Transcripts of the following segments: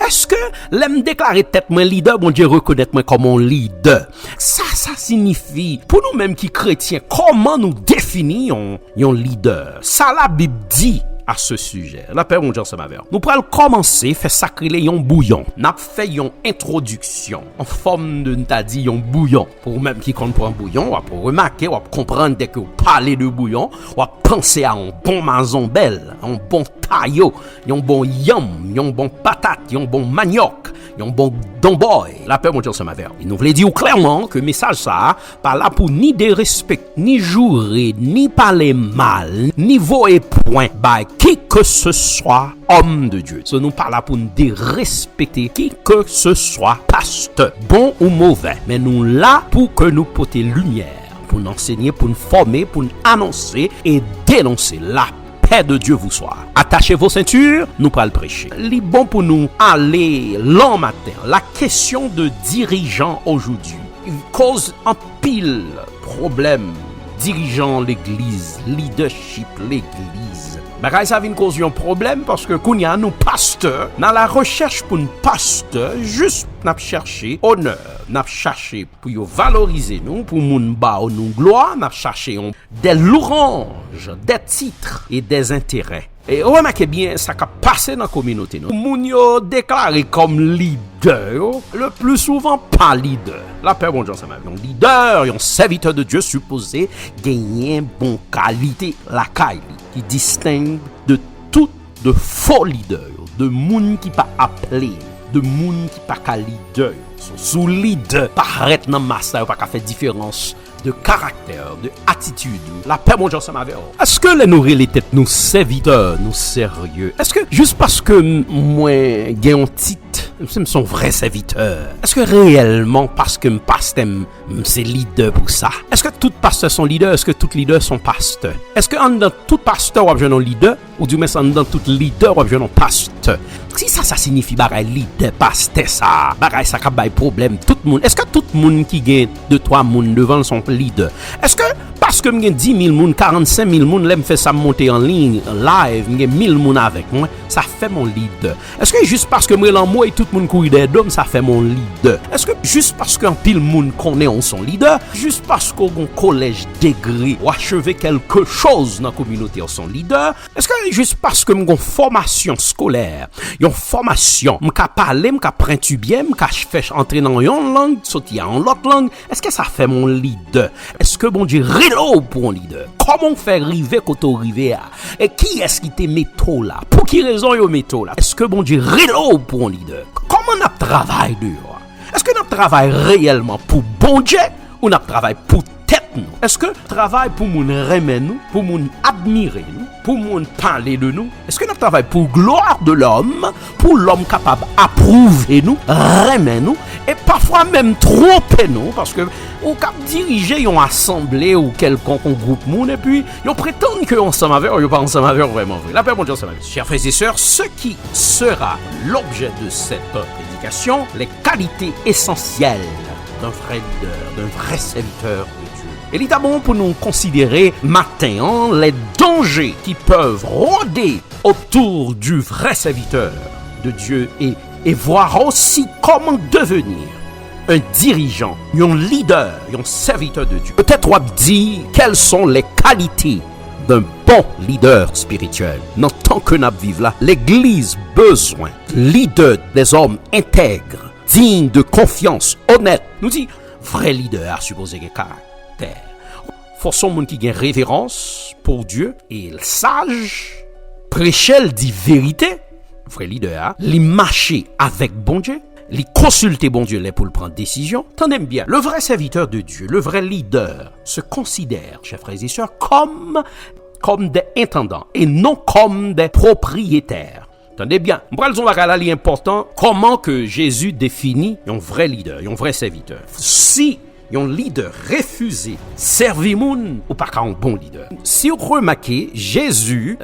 Est-ce que l'aime déclarer tête moi leader, bon Dieu reconnaître moi comme un leader? Ça signifie, pour nous-mêmes qui chrétiens, comment nous définissons un leader? Ça la Bible dit à ce sujet. La paix, mon Dieu, ça m'a vu. Nous pourrons commencer, faire sacrer un bouillon. Nous fait une introduction en forme de, nous t'a dit, un bouillon. Pour même qui compte pour un bouillon, on va remarquer, on va comprendre dès que vous parlez de bouillon, on va penser à un bon mazon belle, un bon taillot, un bon yam, un bon patate, un bon manioc, un bon domboy. La paix, mon Dieu, ça m'a vu. Il nous voulait dire clairement que le message ça, pas là pour ni dérespecter, ni jurer, ni parler mal, ni voyer point, by qui que ce soit homme de Dieu. Ce nous pas là pour nous dérespecter qui que ce soit pasteur, bon ou mauvais, mais nous là pour que nous porter lumière, pour nous enseigner, pour nous former, pour nous annoncer et dénoncer la paix de Dieu vous soit. Attachez vos ceintures, nous pourrons le prêcher. Il est bon pour nous aller l'an matin. La question de dirigeant aujourd'hui cause un pile problème. Dirigeant l'église, leadership l'église. Bagay ça vient causer un problème parce que quand y a nous pasteurs, dans la recherche pour un pasteur, juste n'a cherché honneur, n'a cherché pour valoriser nous, pour moun ba nous gloire, n'a cherché des louanges, des titres et des intérêts. Et remarquez bien, ça a passé dans la communauté. Moun yo déclaré comme leader, le plus souvent pas leader. La paix, bon Dieu, ça m'a vu. Un leader, un serviteur de Dieu supposé gagner bonne qualité, la qualité qui distingue de tout de faux leaders, de moun qui pas appelé, de moun qui pas qu'à leader. Sous leader, paraître dans masse, pas qu'à faire différence de caractère, de attitude. La paix, mon Dieu, ça m'a vu. Est-ce que les nourrir les têtes, nous serviteurs, nous sérieux? Est-ce que juste parce que moi, j'ai un titre, je suis un vrai serviteur? Est-ce que réellement, parce que pasteur, c'est leader pour ça? Est-ce que tout pasteur sont leaders? Est-ce que tout leader sont pasteurs? Est-ce que dans tout pasteur, on a besoin d'un leader? Ou du moins, dans tout leader, on a besoin d'un pasteur? Si ça signifie bagaille leader, pasteur, ça, bagaille ça a problème, tout le monde. Est-ce que tout le monde qui gagne de 3 moun devant son leader? Est-ce que parce que j'ai 10 000 moun, 45 000 moun, là me fait ça monter en ligne, live, j'ai 1000 moun avec moi, ça fait mon leader? Est-ce que juste parce que moi l'en moi et tout le monde couille des dômes, ça fait mon leader? Est-ce que juste parce qu'un pile moun connaît on son leader, juste parce qu'on collège degré ou achevé quelque chose dans la communauté on son leader? Est-ce que juste parce que j'ai formation scolaire, une formation, m'ka parler, m'ka prendre bien, m'ka fait entrer dans une langue, sortir en l'autre langue, est-ce que ça fait mon leader? Est-ce que bon Dieu reload pour un leader? Comment faire river quand on river? Et qui est-ce qui te met trop là? Pour qui raison yo met trop là? Est-ce que bon Dieu reload pour un leader? Comment on travaille dehors? Est-ce que on travaille réellement pour bon Dieu ou on travaille pour tête nous? Est-ce que travail pour moun remet nous, pour moun admirer nous, pour moun parler de nous? Est-ce que nous travaillons pour gloire de l'homme, pour l'homme capable d'approuver nous, remet nous, et parfois même tromper nous, parce que on cap diriger une assemblée ou quelconque groupe moun, et puis on prétend que ensemble avec, on pas ensemble avec vraiment vrai. La paix, mon Dieu, ça va. Chers frères et sœurs, ce qui sera l'objet de cette prédication, les qualités essentielles d'un vrai leader, d'un vrai serviteur de Dieu. Et il est bon pour nous considérer matin les dangers qui peuvent rôder autour du vrai serviteur de Dieu et voir aussi comment devenir un dirigeant, un leader, un serviteur de Dieu. Peut-être on va dire quelles sont les qualités d'un bon leader spirituel. Dans tant que nous vivons là, l'Église besoin leader des hommes intègres, dignes de confiance, honnêtes. Nous dit vrai leader a supposé que caractère. Faut monde qui a révérence pour Dieu et sage, prêcher dit vérité. Vrai leader, li marcher avec bon Dieu, li consulter bon Dieu pour prendre décision. Tendez bien, le vrai serviteur de Dieu, le vrai leader se considère, chers frères et sœurs, comme des intendants et non comme des propriétaires. Attendez bien, m'pral bagala important, comment que Jésus définit un vrai leader, un vrai serviteur. Si un leader refusé servir moun ou pas un bon leader. Si vous remarquez, Jésus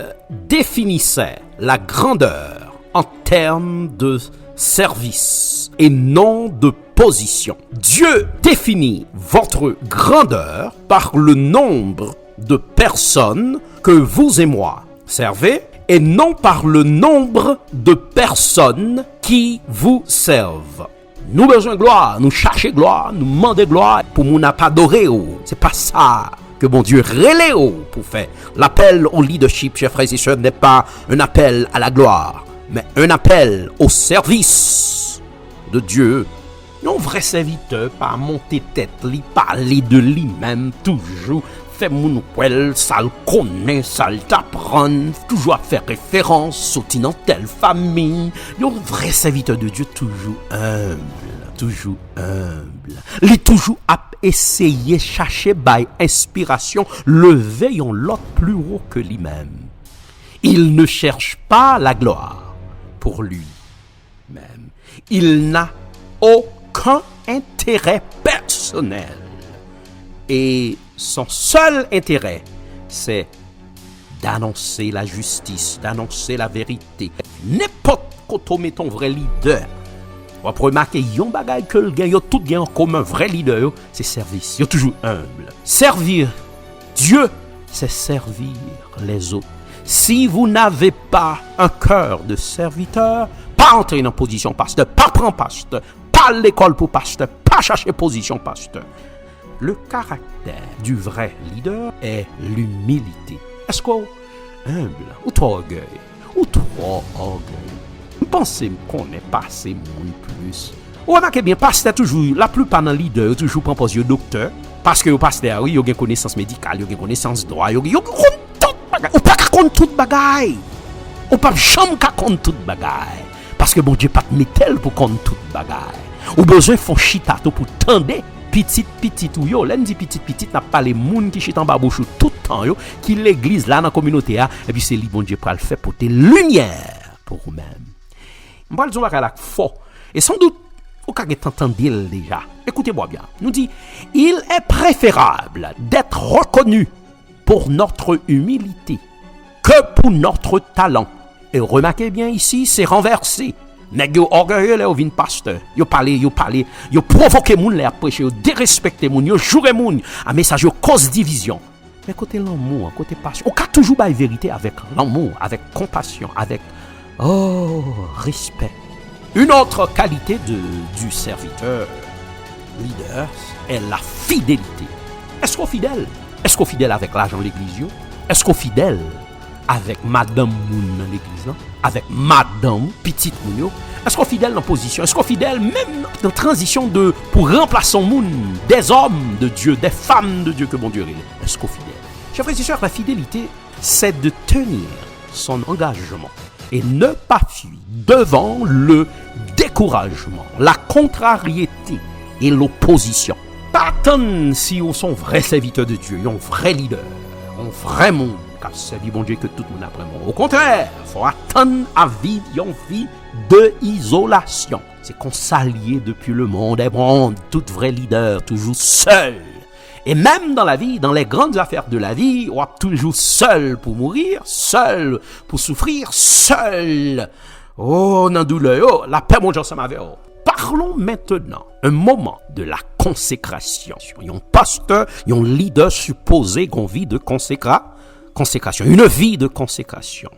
définissait la grandeur en termes de service et non de position. Dieu définit votre grandeur par le nombre de personnes que vous et moi servez et non par le nombre de personnes qui vous servent. Nous besoin de gloire, nous chercher gloire, nous demander gloire pour nous n'a pas adorer. C'est pas ça que bon Dieu relève pour faire. L'appel au leadership, chers frères et sœurs, n'est pas un appel à la gloire, mais un appel au service de Dieu. Un vrai serviteur, pas monter tête, lui parler de lui-même toujours. Fait mon ouel, ça le connaît, ça t'apprend, toujours à faire référence, sauter dans telle famille. Un vrai serviteur de Dieu, toujours humble. Il est toujours à essayer, chercher by inspiration, lever en l'autre plus haut que lui-même. Il ne cherche pas la gloire pour lui-même. Il n'a aucun intérêt personnel. Et son seul intérêt, c'est d'annoncer la justice, d'annoncer la vérité. N'importe quand on met ton vrai leader, on va remarquer yon bagay que le gagne, tout gagne en commun, vrai leader, c'est service. Il est toujours humble. Servir Dieu, c'est servir les autres. Si vous n'avez pas un cœur de serviteur, pas entrer dans position pasteur, pas prendre pasteur, pas l'école pour pasteur, pas chercher position pasteur. Le caractère du vrai leader est l'humilité. Est-ce qu'on humble ou trop orgueil? Ou trop orgueil? Pensez qu'on est passé monde plus. Ou remarquez bien, pasteur toujours, la plupart des leaders toujours prend position docteur. Parce que le pasteur, oui, il a une connaissance médicale, il a une connaissance droit, il a tout bagay. Ou pas contre toute bagaille. Ou pas jamais contre toute bagaille. Parce que bon Dieu pas met tel pour contre toute bagaille. Ou besoin font chitato pour tendre. Petit ou yo, l'en dit petit n'a pas les moun qui chit en babouchou tout le temps yo, qui l'église là dans la communauté et puis c'est li bon Dieu pour le faire pour tes lumières pour vous-même. On va le dire là fort et sans doute au cas que entendre déjà. Écoutez-moi bien. Nous dit il est préférable d'être reconnu pour notre humilité que pour notre talent. Et remarquez bien ici, c'est renversé. Nèg yo orgueilleux là, vinn pasteur. Yo parler, yo provoquer moun là prêcher, yo dérespecter moun, yo jouer moun, un message yo cause division. Mais côté l'amour, côté passion, on ka toujours bailler vérité avec l'amour, avec compassion, avec respect. Une autre qualité du serviteur leader est la fidélité. Est-ce qu'on fidèle? Est-ce qu'on fidèle avec l'argent de l'église? Est-ce qu'on fidèle avec madame moun dans l'église, avec madame petite moun? Est-ce qu'on fidèle dans position? Est-ce qu'on fidèle même dans transition pour remplacer son moun, des hommes de Dieu, des femmes de Dieu que bon Dieu est? Est-ce qu'on fidèle? Chers frères et sœurs, la fidélité, c'est de tenir son engagement et ne pas fuir devant le découragement, la contrariété et l'opposition. Pas tant si on sont vrais serviteurs de Dieu, un vrai leader, un vrai monde. Car c'est dit bon Dieu que tout le monde après moi. Au contraire, il faut attendre à vivre une vie de isolation. C'est qu'on s'allie depuis le monde et bon, tout vrai leader, toujours seul. Et même dans la vie, dans les grandes affaires de la vie, on est toujours seul pour mourir, seul pour souffrir, seul. Oh, dans douleur, oh, la paix, mon Dieu, ça m'avait. Oh. Parlons maintenant un moment de la consécration. Il y a un pasteur, il y a un leader supposé qu'on vit de consécration, une vie de consécration.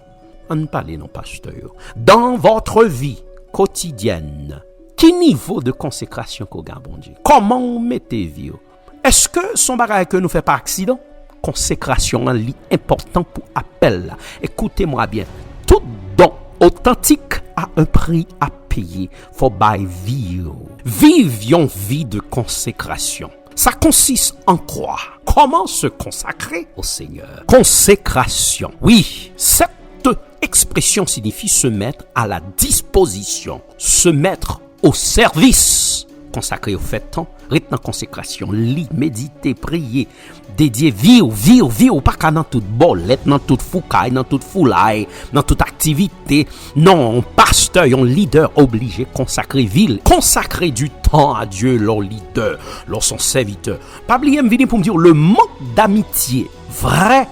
On parle non pasteur. Dans votre vie quotidienne, quel niveau de consécration qu'on a, bon Dieu? Comment mettez-vous? Est-ce que son bagage que nous fait par accident? Consécration est important pour appel. Écoutez-moi bien. Tout don authentique a un prix à payer. Faut by vivre. Vivions vie de consécration. Ça consiste en quoi? Comment se consacrer au Seigneur? Consécration. Oui, cette expression signifie se mettre à la disposition, se mettre au service. Consacré au fait temps, rythme consécration, lit, méditer, prier, dédier, vivre, pas qu'à dans toute bolette, dans toute foucaille, dans toute foulaille, dans toute activité. Non, un pasteur, un leader obligé consacrer ville, consacrer du temps à Dieu, leur leader, leur son serviteur. Pas oublier me venir pour me dire le manque d'amitié, vraie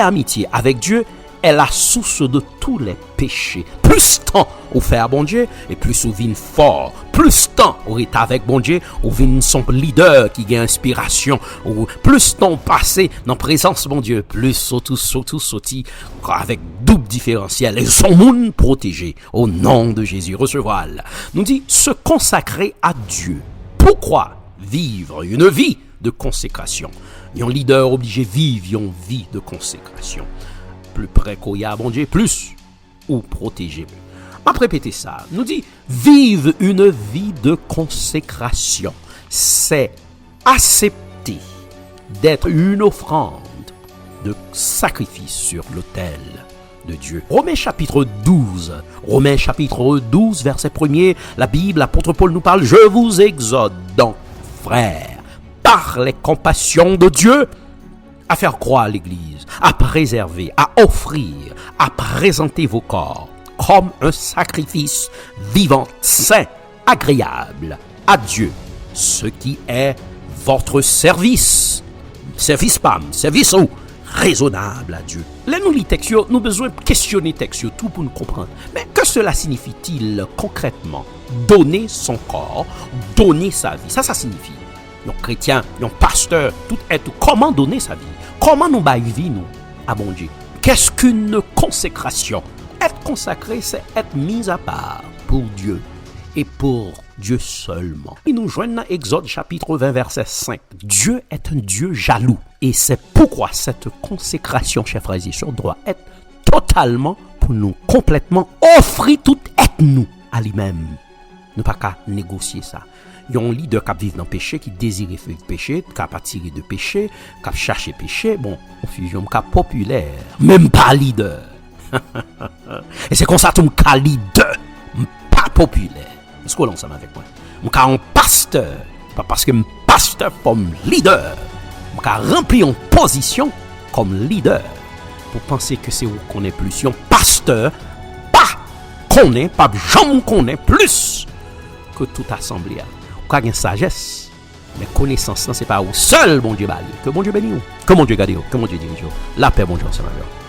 amitié avec Dieu est la source de tous les péchés. Peu plus temps ou faire bon Dieu, et plus ou vin fort, plus temps ou est avec bon Dieu, ou vin son leader qui gagne inspiration, ou plus temps passé dans présence bon Dieu, plus sauti avec double différentiel et son monde protégé au nom de Jésus. Recevoir nous dit se consacrer à Dieu. Pourquoi vivre une vie de consécration? Un leader obligé vivre une vie de consécration. Plus près qu'on y a bon Dieu, plus ou protéger. On va répéter ça. Nous dit vive une vie de consécration. C'est accepter d'être une offrande de sacrifice sur l'autel de Dieu. Romains chapitre 12, verset 1er, la Bible, l'apôtre Paul nous parle, je vous exhorte donc, frères, par les compassions de Dieu, à faire croire à l'Église, à préserver, à offrir, à présenter vos corps comme un sacrifice vivant, saint, agréable à Dieu, ce qui est votre service. Service PAM, service où? Raisonnable à Dieu. Là, nous lis texte, nous besoin de questionner texte tout pour nous comprendre. Mais que cela signifie-t-il concrètement? Donner son corps, donner sa vie. Ça signifie. Un chrétien, un pasteur, tout est tout. Comment donner sa vie? Comment nous vie nous à bon Dieu? Qu'est-ce qu'une consécration? Être consacré, c'est être mis à part pour Dieu et pour Dieu seulement. Et nous joignent dans Exode chapitre 20 verset 5. Dieu est un Dieu jaloux. Et c'est pourquoi cette consécration, chers frères et sœurs, doit être totalement pour nous complètement offrir tout être nous à lui-même. Nous pas qu'à négocier ça. Il y a un leader qui vit dans le péché, qui désire faire le péché, qui a attiré de péché, qui a cherché péché. Bon, confusion, qui est populaire. Même pas leader. Et c'est comme ça que je suis leader, pas populaire. Est-ce que vous ensemble avec moi? Je suis un pasteur, pas parce que je suis pasteur comme leader. Je suis rempli en position comme leader. Pour penser que c'est où qu'on est plus. Un pasteur, pas qu'on est, pas jamais qu'on est plus que toute assemblée. Vous avez une sagesse. Mais connaissance, ce n'est pas où seul bon Dieu bénit. Que bon Dieu bénisse. Que bon Dieu garde. Que bon Dieu dirige. La paix, bon Dieu, ensemble avec vous.